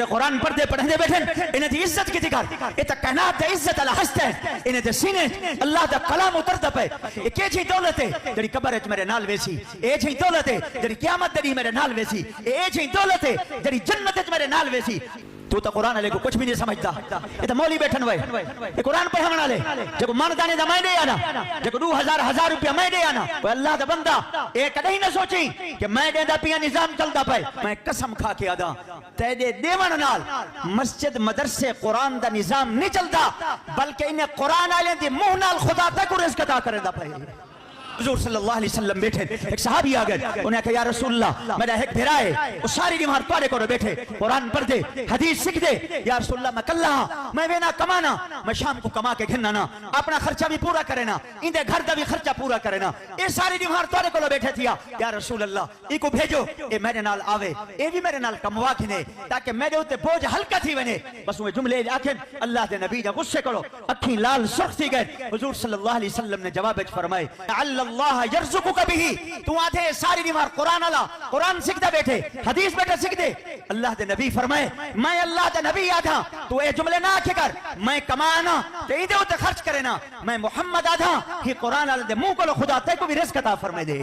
جڑے قرآن پڑھتے پڑھنے بیٹھے انہیں دی عزت کی دکھار یہ تا کائنات دا عزت اللہ ہست ہے انہیں دے سینے اللہ دا کلام اترتا پہ یہ کیا جی دولت ہے جڑی قبر اچ میرے نال ویسی اے جی دولت ہے جڑی قیامت دری میرے نال ویسی اے جی دولت ہے جڑی جنت اچ میرے نال ویسی تو تا قرآن علیہ کو کچھ بھی نہیں سمجھتا یہ تا مولی بیٹھن وے یہ قرآن پڑھا منا لے جب مان دانے دا میں دے آنا جب 2000 روپیہ میں دے آنا وہ اللہ دا بندہ ایک کدھیں نہ سوچیں کہ میں دے دا پیا نظام چلتا پہ میں قسم کھا کے آدھا تے دے دیوان نال مسجد مدرسے قرآن دا نظام نہیں چلتا بلکہ انہیں قرآن آلیں دی منہ نال خدا تک رزق عطا کرے دا پہ حضور صلی اللہ علیہ وسلم بیٹھے ایک صحابی آگئے انہیں کہا یا رسول اللہ میرا ایک بھیرا ہے وہ ساری دیوار توارے کو بیٹھے قرآن پڑھ دے حدیث سکھ دے یا رسول اللہ میں کل رہا میں وینا کمانا میں شام کو کما کے گھننا نا اپنا خرچہ بھی پورا کرنا اندے گھر دا بھی خرچہ پورا کرنا اے ساری دیوار توارے کو بیٹھے تھیا یا رسول اللہ ای کو بھیجو اے میرے نال آوے اے بھی میرے نال کموا کھنے تاکہ میرے ہوتے بوجھ ہلکا تھی ونے بس وہ جملے آکھیں اللہ دے نبی جا غصے کرو اکھیں لال سرخ تھی گئے حضور صلی اللہ علیہ وسلم نے جواب فرمائے اللہ یرزقک بھی تو آدھے ساری دیوار قرآن اللہ قرآن سکھ دے بیٹھے حدیث بیٹھے سکھ دے اللہ دے نبی فرمائے میں اللہ دے نبی آدھا تو اے جملے نہ آکھے کر میں کمانا تو ایدے ہوتے خرچ کرنا میں محمد آدھا ہی قرآن اللہ دے منہ کو خدا تے کو بھی رزق عطا فرمائے دے